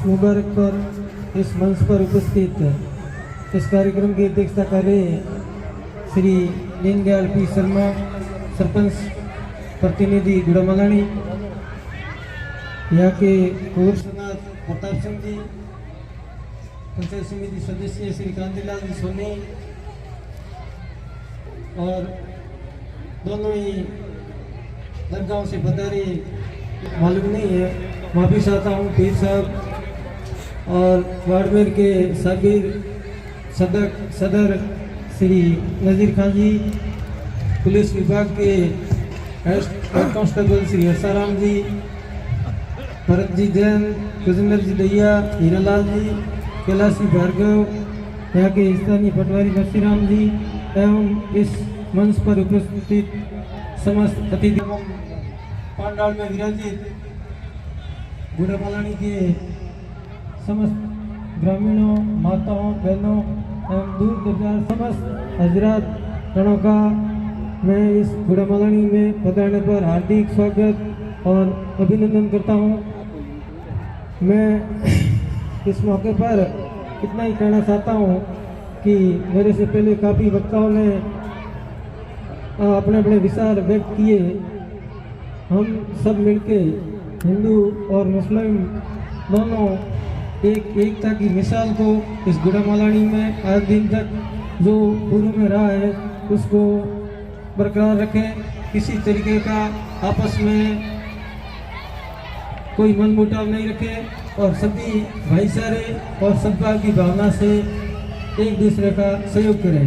मुबारक पर इस मंच पर उपस्थित इस कार्यक्रम की अध्यक्षता कर रहे हैं श्री दीनदयाल पी शर्मा, सरपंच प्रतिनिधि गुड़ामलानी, यहाँ के पूर्व समाज प्रताप सिंह जी, पंचायत समिति सदस्य श्री कांतिलाल जी सोनी और दोनों ही दरगाहों से पधारे मालूम नहीं है, माफी चाहता हूँ पीर साहब और बाड़मेर के साबिर सदर श्री नज़ीर खान जी, पुलिस विभाग के हेड कांस्टेबल श्री हसाराम जी, भरत जी जैन, गजेंद्र जी दैया, हीरालाल जी, कैलाशी भार्गव, यहाँ के स्थानीय पटवारी नसीराम जी एवं इस मंच पर उपस्थित समस्त अतिथि पांडाल में विराजित गुड़ामलानी के समस्त ग्रामीणों, माताओं, बहनों एवं दूर दराज समस्त हजरात गणों का मैं इस गुड़ामलानी में पधारने पर हार्दिक स्वागत और अभिनंदन करता हूँ। मैं इस मौके पर इतना ही कहना चाहता हूँ कि मेरे से पहले काफ़ी वक्ताओं ने अपने अपने विचार व्यक्त किए। हम सब मिलके हिंदू और मुस्लिम दोनों एकता की मिसाल को इस गुड़ामलानी में आज दिन तक जो पूर्व में रहा है उसको बरकरार रखें। किसी तरीके का आपस में कोई मनमुटाव नहीं रखें और सभी भाईचारे और सद्भाव की भावना से एक दूसरे का सहयोग करें।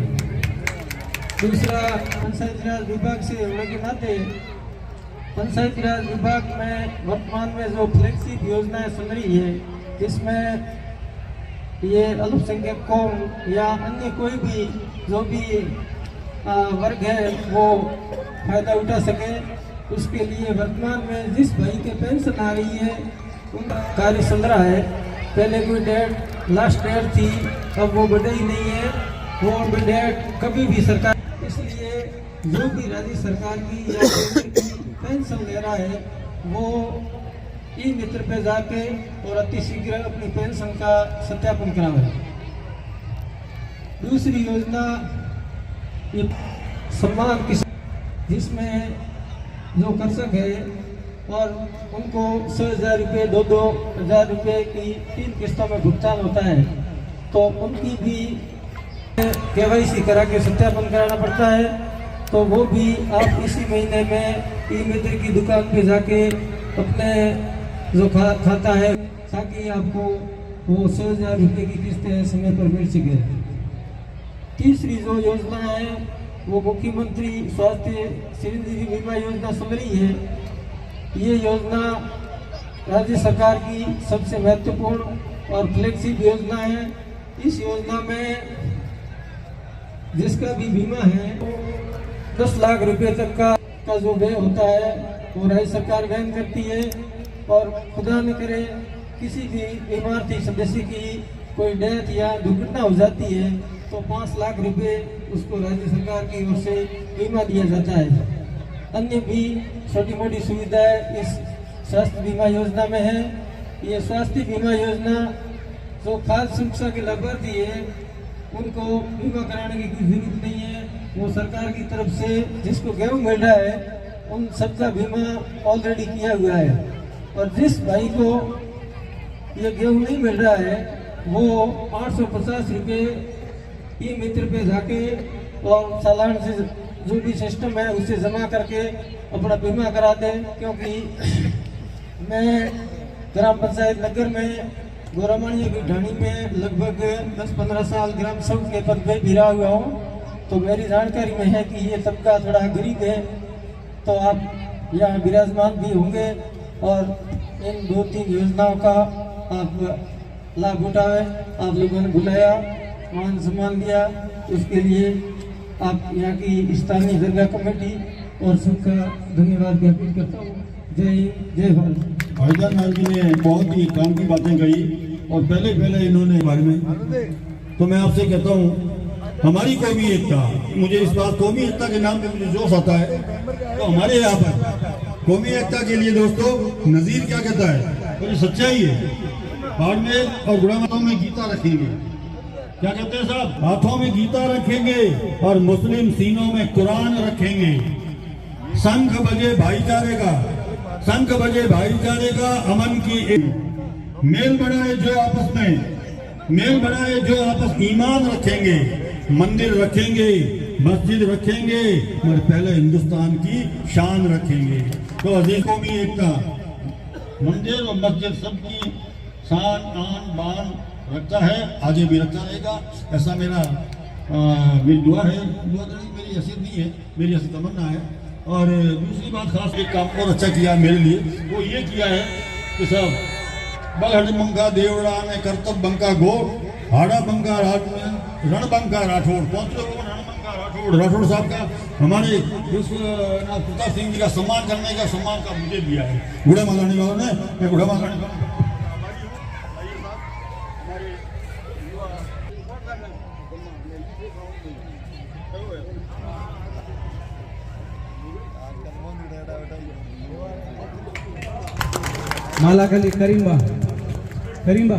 दूसरा, पंचायती राज विभाग से होने के नाते पंचायती राज विभाग में वर्तमान में जो फ्लैगशिप योजनाएं चल रही है, जिसमें ये अल्पसंख्यक कौम या अन्य कोई भी जो भी वर्ग है वो फायदा उठा सके, उसके लिए वर्तमान में जिस भाई के पेंशन आ रही है उनका कार्य चल रहा है। पहले कोई डेट लास्ट डेट थी, अब वो बढ़े ही नहीं है, वो डेट कभी भी सरकार, इसलिए जो भी राज्य सरकार की या केंद्र की पेंशन ले रहा है वो ई मित्र पे जाके और अति शीघ्र अपनी पेंशन का सत्यापन करावे। दूसरी योजना ये सम्मान किसान, जिसमें जो कृषक है और उनको 100,000 रुपये 2,000 रुपये की 3 किस्तों में भुगतान होता है, तो उनकी भी KYC करा के सत्यापन कराना पड़ता है। तो वो भी आप इसी महीने में ई मित्र की दुकान पे जाके अपने जो खाता है ताकि आपको वो 100,000 रुपये की किस्तें समय पर मिल सके। तीसरी जो योजना है वो मुख्यमंत्री स्वास्थ्य चिरंजीवी बीमा योजना चल रही है। ये योजना राज्य सरकार की सबसे महत्वपूर्ण और फ्लैगशिप योजना है। इस योजना में जिसका भी बीमा है 10 लाख रुपए तक का जो व्यय होता है वो राज्य सरकार वहन करती है, और खुदा न करे किसी भी इमारती सदस्य की कोई डेथ या दुर्घटना हो जाती है तो 5 लाख रुपए उसको राज्य सरकार की ओर से बीमा दिया जाता है। अन्य भी छोटी मोटी सुविधाएं इस स्वास्थ्य बीमा योजना में है। ये स्वास्थ्य बीमा योजना जो खाद्य सुरक्षा के लाभार्थी है उनको बीमा कराने की कोई जरूरत नहीं है। वो सरकार की तरफ से जिसको गेहूँ मिल रहा है उन सबका बीमा ऑलरेडी किया हुआ है, और जिस भाई को ये गेहूँ नहीं मिल रहा है वो 850 रुपये ई मित्र पे जाके और चालान से जो भी सिस्टम है उसे जमा करके अपना बीमा करा दें। क्योंकि मैं ग्राम पंचायत नगर में गोरामानिया की ढाणी में लगभग 10-15 साल ग्राम सेवक के पद पे भिरा हुआ हूँ, तो मेरी जानकारी में है कि ये तबका थोड़ा गरीब है। तो आप यहाँ विराजमान भी होंगे और इन 2-3 योजनाओं का आप लाभ उठाए। आप लोगों ने बुलाया, मान सम्मान दिया, उसके लिए आप यहाँ की स्थानीय दरगाह कमेटी और सबका धन्यवाद ज्ञापित करता हूँ। जय हिंद, जय भारत। भाईजान नाम जी ने बहुत ही काम की बातें कही और पहले इन्होंने बारे में, तो मैं आपसे कहता हूँ हमारी कौमी एकता, मुझे इस बात कौमी एकता के नाम पे मुझे जोश आता है। तो हमारे यहाँ पर कौमी एकता के लिए दोस्तों नज़ीर क्या कहता है, तो ये सच्चाई है। बाड़मेर और गुड़ामाता में गीता रखेंगे। क्या कहते हैं साहब? हाथों में गीता रखेंगे और मुस्लिम सीनों में कुरान रखेंगे। शंख बजे भाईचारे का, शंख बजे भाईचारे का, अमन की मेल बढ़ाए जो आपस में, मेल बढ़ाए जो आपस, ईमान रखेंगे, मंदिर रखेंगे, मस्जिद रखेंगे, मगर पहले हिंदुस्तान की शान रखेंगे। तो अजीज कौमी एकता, मंदिर और मस्जिद सबकी शान आन बान रखता है, आगे भी रखता रहेगा। ऐसा मेरी दुआ है। दुआ तो नहीं, मेरी हैसियत नहीं है, मेरी ऐसी तमन्ना है। और दूसरी बात, खास एक काम और अच्छा किया मेरे लिए, वो ये किया है कि सब बगड़ मंगा देवड़ा में करतब बंका गोट, हाड़ा बंका रणबंका राठौड़, 5 लोगों को रणबंका राठौड़ साहब का, हमारे प्रताप सिंह जी का सम्मान करने का, सम्मान का मुझे दिया है गुड़ा मालानी वालों ने। मैं गुड़ा मालानी माला खाली करीम्बा, करीम्बा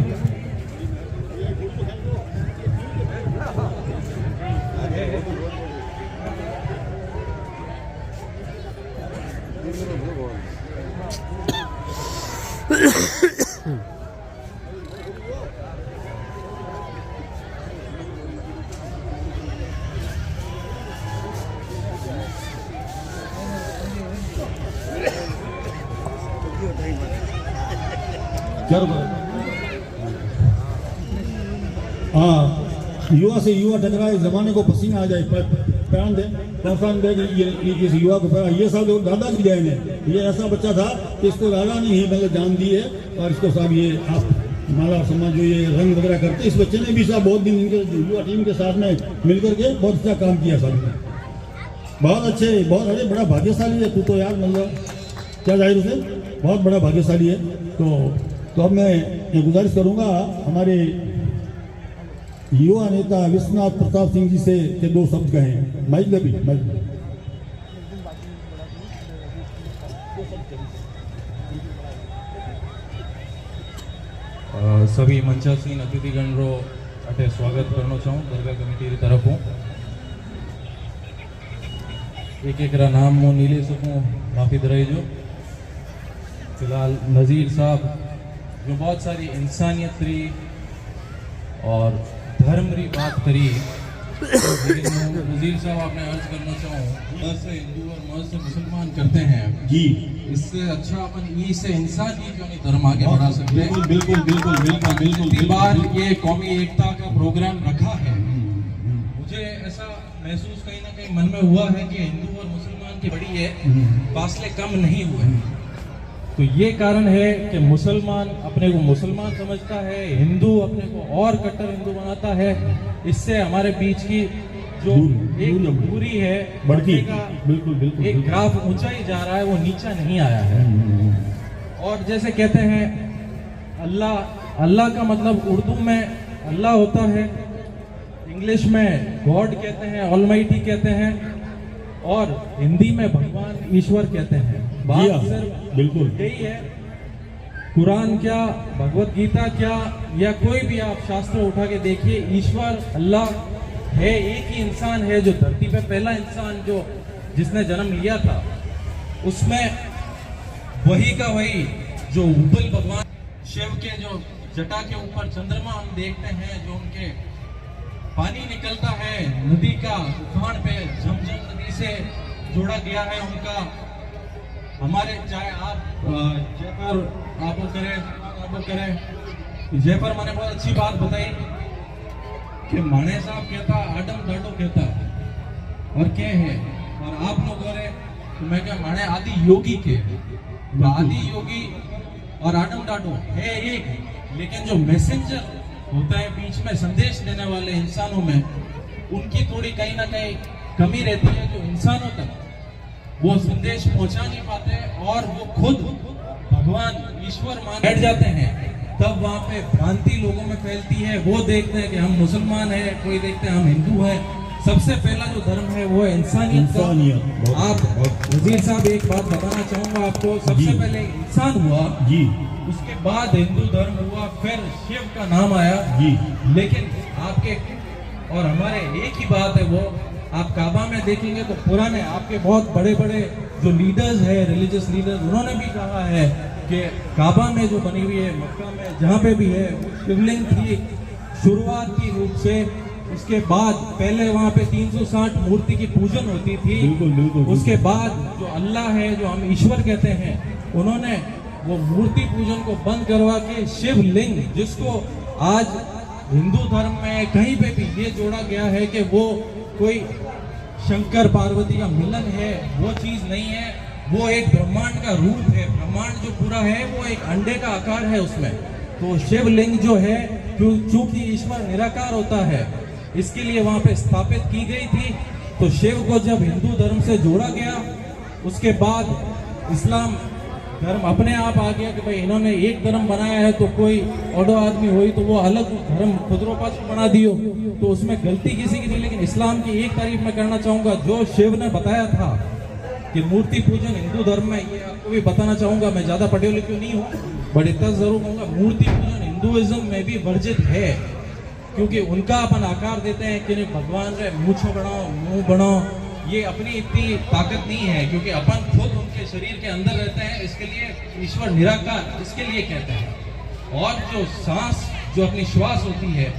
हाँ, युवा से युवा टकराए, जमाने को पसीना आ जाए, पैन दे, पहचान दे कि ये किसी युवा को पैर, ये सब दादा की जाए ने, ये ऐसा बच्चा था कि इसको दादा ने ही मतलब जान दी है। और इसको साहब ये आप माला समाज जो ये रंग वगैरह करते, इस बच्चे ने भी साहब बहुत दिन इनके युवा टीम के साथ में मिलकर के बहुत अच्छा काम किया साहब ने, बहुत अच्छे, बहुत अरे बड़ा भाग्यशाली है तू तो यार, मतलब क्या जाहिर उसे बहुत बड़ा भाग्यशाली है। तो अब मैं ये गुजारिश करूँगा हमारे युवा नेता विश्वनाथ प्रताप सिंह जी से के 2 शब्द कहें। माइक ले भी, माइक सभी मंचासीन अतिथिगण रो अटे स्वागत करना चाहूँ दरगाह कमेटी की तरफ हूँ। एक नाम मो नीले सकूँ, माफी दराई जो फिलहाल नज़ीर साहब जो बहुत सारी इंसानियत री और धर्म री बात करी, नज़ीर साहब आपने अर्ज करना चाहूँ मर्द से हिंदू और मर्द से मुसलमान करते हैं जी, इससे अच्छा अपन ई से इंसान ही क्यों नहीं धर्म आगे बढ़ा सकते। बिल्कुल बिल्कुल बिल्कुल बिल्कुल बिल्कुल इतनी बार ये कौमी एकता का प्रोग्राम रखा है, मुझे ऐसा महसूस कहीं ना कहीं मन में हुआ है कि हिंदू और मुसलमान की बड़ी है, फासले कम नहीं हुए। तो ये कारण है कि मुसलमान अपने को मुसलमान समझता है, हिंदू अपने को और कट्टर हिंदू बनाता है। इससे हमारे बीच की जो एक दूरी है बढ़ती, बिल्कुल बिल्कुल, एक ग्राफ ऊंचा ही जा रहा है, वो नीचा नहीं आया है। और जैसे कहते हैं अल्लाह, अल्लाह का मतलब उर्दू में अल्लाह होता है, इंग्लिश में गॉड कहते हैं, ऑलमाइटी कहते हैं, और हिंदी में भगवान ईश्वर कहते हैं। बात सिर्फ बिल्कुल यही है, कुरान क्या, भगवत गीता क्या, या कोई भी आप शास्त्र उठा के देखिए, ईश्वर अल्लाह है, एक ही इंसान है जो धरती पे पहला इंसान जो जिसने जन्म लिया था, उसमें वही का वही जो हुबल भगवान शिव के जो जटा के ऊपर चंद्रमा हम देखते हैं, जो उनके पानी निकलता है नदी का उफान पे, झमझम नदी से जोड़ा गया है उनका। हमारे चाहे आप जयपुर आप करें जयपुर मैंने बहुत अच्छी बात बताई कि माने साहब कहता आडम डाडो कहता और क्या है, और आप लोग बोले तो मैं क्या माने आदि योगी के, तो आदि योगी और आडम डाडो है एक, लेकिन जो मैसेंजर होता है बीच में संदेश देने वाले इंसानों में, उनकी थोड़ी कहीं ना कहीं कमी रहती है, जो इंसानों तक वो संदेश पहुंचा नहीं पाते और वो खुद भगवान ईश्वर मान बैठ जाते हैं, तब वहाँ पे भ्रांति लोगों में फैलती है। वो देखते हैं कि हम मुसलमान हैं, कोई देखते हैं हम हिंदू हैं। सबसे पहला जो धर्म है वो है इंसानियत। आप नज़ीर साहब एक बात बताना चाहूंगा आपको, सबसे पहले इंसान हुआ जी, उसके बाद हिंदू धर्म हुआ, फिर शिव का नाम आया जी। लेकिन आपके और हमारे एक ही बात है, वो आप काबा में देखेंगे तो पुराने आपके बहुत बड़े बड़े जो लीडर्स है, रिलीजियस लीडर्स, उन्होंने भी कहा है कि काबा में जो बनी हुई है, मक्का में जहाँ पे भी है, वो शिवलिंग थी शुरुआती रूप से। उसके बाद पहले वहाँ पे 360 मूर्ति की पूजन होती थी। बिल्कुल बिल्कुल। उसके बाद जो अल्लाह है, जो हम ईश्वर कहते हैं, उन्होंने वो मूर्ति पूजन को बंद करवा के शिवलिंग, जिसको आज हिंदू धर्म में कहीं पे भी ये जोड़ा गया है कि वो कोई शंकर पार्वती का मिलन है, वो चीज नहीं है। वो एक ब्रह्मांड का रूप है। ब्रह्मांड जो पूरा है वो एक अंडे का आकार है उसमें। तो शिवलिंग जो है, चूंकि ईश्वर निराकार होता है, इसके लिए वहां पे स्थापित की गई थी। तो शिव को जब हिंदू धर्म से जोड़ा गया, उसके बाद इस्लाम धर्म अपने आप आ गया कि भाई इन्होंने एक धर्म बनाया है, तो कोई और आदमी हुई तो वो अलग धर्म खुदरोपक्ष बना दियो, तो उसमें गलती किसी की नहीं। लेकिन इस्लाम की एक तारीफ मैं करना चाहूंगा, जो शिव ने बताया था कि मूर्ति पूजन हिंदू धर्म में, ये आपको भी बताना चाहूंगा। मैं ज्यादा पढ़े लिखे नहीं हूँ, बट इतना जरूर कहूंगा, मूर्ति पूजन हिंदुइज्म में भी वर्जित है। क्योंकि उनका अपन आकार देते हैं कि नहीं भगवान रे मूछो बनाओ, मुंह बनाओ, ये अपनी इतनी ताकत नहीं है, क्योंकि अपन खुद उनके शरीर के अंदर रहते हैं। इसके लिए ईश्वर निराकार इसके लिए कहते हैं। और जो सांस, जो अपनी श्वास होती है,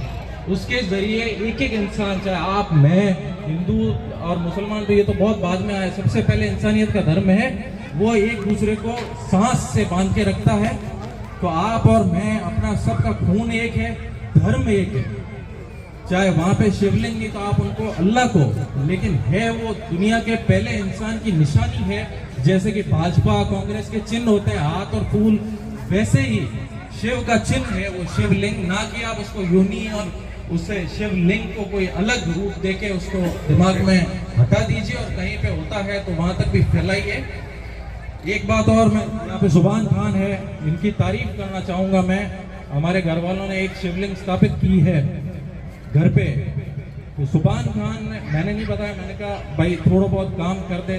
उसके जरिए एक एक इंसान, चाहे आप, मैं, हिंदू और मुसलमान, तो ये तो बहुत बाद में आया, सबसे पहले इंसानियत का धर्म है, वो एक दूसरे को सांस से बांध के रखता है। तो आप और मैं, अपना सबका खून एक है, धर्म एक है। चाहे वहां पे शिवलिंग नहीं तो आप उनको अल्लाह को, लेकिन है वो दुनिया के पहले इंसान की निशानी है। जैसे कि भाजपा कांग्रेस के चिन्ह होते हैं हाथ और फूल, वैसे ही शिव का चिन्ह है वो शिवलिंग। ना कि आप उसको यूनी और उससे शिवलिंग को कोई अलग रूप देके उसको दिमाग में हटा दीजिए, और कहीं पे होता है तो वहां तक भी फैलाइए। एक बात और, मैं यहाँ पे जुबान खान है, इनकी तारीफ करना चाहूंगा मैं। हमारे घर वालों ने एक शिवलिंग स्थापित की है घर पे। तो सुभान खान ने, मैंने नहीं बताया, मैंने कहा भाई थोड़ा बहुत काम कर दे,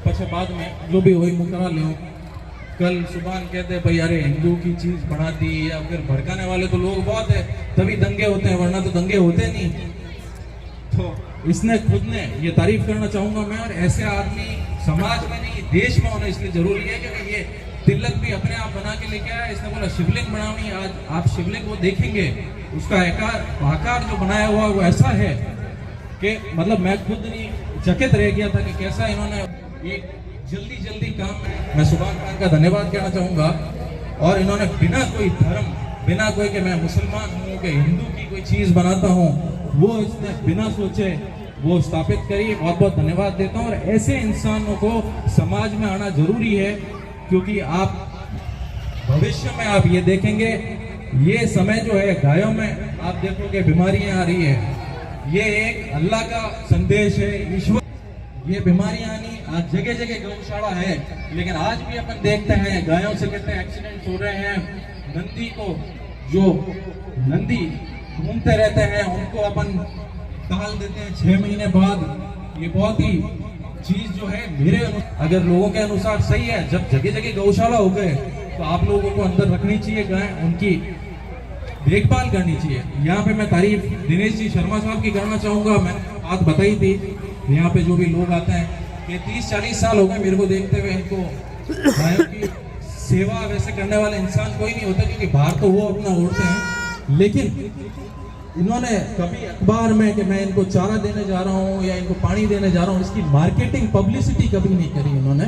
पछे बाद में जो भी वही मुकरा ले। कल सुभान कहते भाई अरे हिंदू की चीज बना दी, या फिर भड़काने वाले तो लोग बहुत है, तभी दंगे होते हैं, वरना तो दंगे होते नहीं। तो इसने खुद ने ये तारीफ करना चाहूंगा मैं। और ऐसे आदमी समाज में नहीं, देश में होना इसलिए जरूरी है, क्योंकि ये तिलक भी अपने आप बना के लेके आया। इसने बोला शिवलिंग बनानी, आज आप शिवलिंग को देखेंगे, उसका आकार जो बनाया हुआ वो ऐसा है कि मतलब मैं खुद नहीं चकित रह गया था कि कैसा इन्होंने एक जल्दी काम। मैं सुभान खान का धन्यवाद कहना चाहूंगा। और इन्होंने बिना कोई धर्म, बिना कोई कि मैं मुसलमान हूँ कि हिंदू की कोई चीज बनाता हूँ, वो इसने बिना सोचे वो स्थापित करी। बहुत बहुत धन्यवाद देता हूँ। और ऐसे इंसानों को समाज में आना जरूरी है, क्योंकि आप भविष्य में आप ये देखेंगे, ये समय जो है गायों में आप देखोगे बीमारियां आ रही है, ये एक अल्लाह का संदेश है, ईश्वर। ये बीमारियां आनी, आज जगह जगह गौशाला है, लेकिन आज भी अपन देखते हैं गायों से कितने एक्सीडेंट हो रहे हैं। नंदी को, जो नंदी घूमते रहते हैं, उनको अपन टाल देते हैं 6 महीने बाद। ये बहुत ही चीज जो है मेरे अगर लोगों के अनुसार सही है। जब जगह जगह गौशाला हो गए तो आप लोगों को अंदर रखनी चाहिए गाय, उनकी देखभाल करनी चाहिए। यहाँ पे मैं तारीफ दिनेश जी शर्मा साहब की करना चाहूंगा। मैंने बात बताई थी, यहाँ पे जो भी लोग आते हैं, ये 30-40 साल हो गए मेरे को देखते हुए। इनको गायों की सेवा वैसे करने वाला इंसान कोई नहीं होता, क्योंकि बाहर तो वो अपना उड़ते हैं, लेकिन इन्होंने कभी अखबार में कि मैं इनको चारा देने जा रहा हूँ या इनको पानी देने जा रहा हूँ, इसकी मार्केटिंग पब्लिसिटी कभी नहीं करी इन्होंने,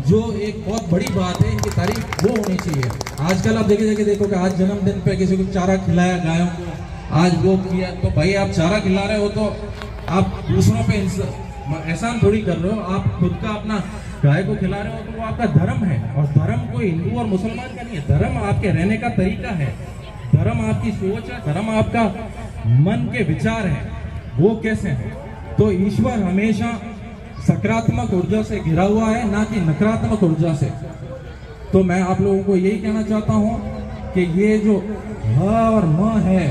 जो एक बहुत बड़ी बात है। इनकी तारीफ वो होनी चाहिए। आजकल आप जगह जगह देखोगे, आज जन्मदिन पे किसी को चारा खिलाया गायों को, आज वो किया, तो भाई आप चारा खिला रहे हो तो आप दूसरों पे एहसान थोड़ी कर रहे हो। आप खुद का अपना गाय को खिला रहे हो तो वो आपका धर्म है। और धर्म कोई हिंदू और मुसलमान का नहीं है, धर्म आपके रहने का तरीका है, धर्म आपकी सोच है, धर्म आपका मन के विचार है, वो कैसे है। तो ईश्वर हमेशा सकारात्मक ऊर्जा से घिरा हुआ है, ना कि नकारात्मक ऊर्जा से। तो मैं आप लोगों को यही कहना चाहता हूँ कि ये जो ह और म है,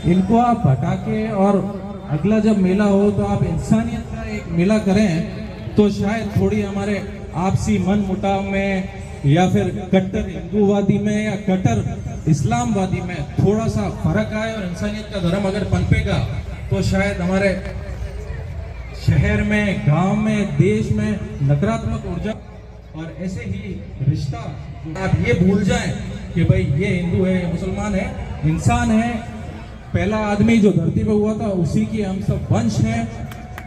इनको आप हटा के, और अगला जब मेला हो तो आप इंसानियत का एक मेला करें, तो शायद थोड़ी हमारे आपसी मन मुटाव में या फिर कट्टर हिंदूवादी में या कट्टर इस्लामवादी में थोड़ा सा फर्क आए और इंसानियत का धर्म अगर पनपेगा तो शायद हमारे शहर में, गांव में, देश में नकारात्मक ऊर्जा और ऐसे ही रिश्ता आप ये भूल जाएं कि भाई ये हिंदू है, मुसलमान है, इंसान है, पहला आदमी जो धरती पे हुआ था उसी की हम सब वंश हैं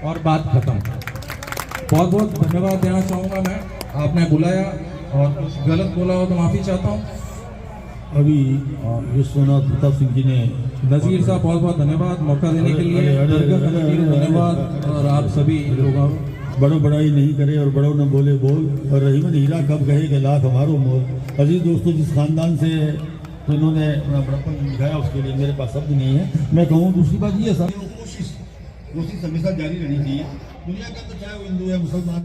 और बात खत्म। बहुत बहुत धन्यवाद देना चाहूँगा मैं, आपने बुलाया और कुछ गलत बोला हो तो माफ़ी चाहता हूँ। अभी विश्वनाथ प्रताप सिंह जी ने, नज़ीर साहब बहुत बहुत धन्यवाद मौका देने के लिए, दरगाह कमेटी को धन्यवाद और आप सभी लोगों बड़ो बड़ाई नहीं करे और बड़ो न बोले बोल, और रहीमन हीरा कब कहे कि लाख हमारो मोल। अजीज दोस्तों, जिस खानदान से तो इन्होंने अपना बड़प्पन दिखाया उसके लिए मेरे पास शब्द नहीं है। मैं कहूँ दूसरी बात ये है, कोशिश हमेशा जारी रहनी चाहिए। दुनिया के अंदर चाहे वो हिंदू है, मुसलमान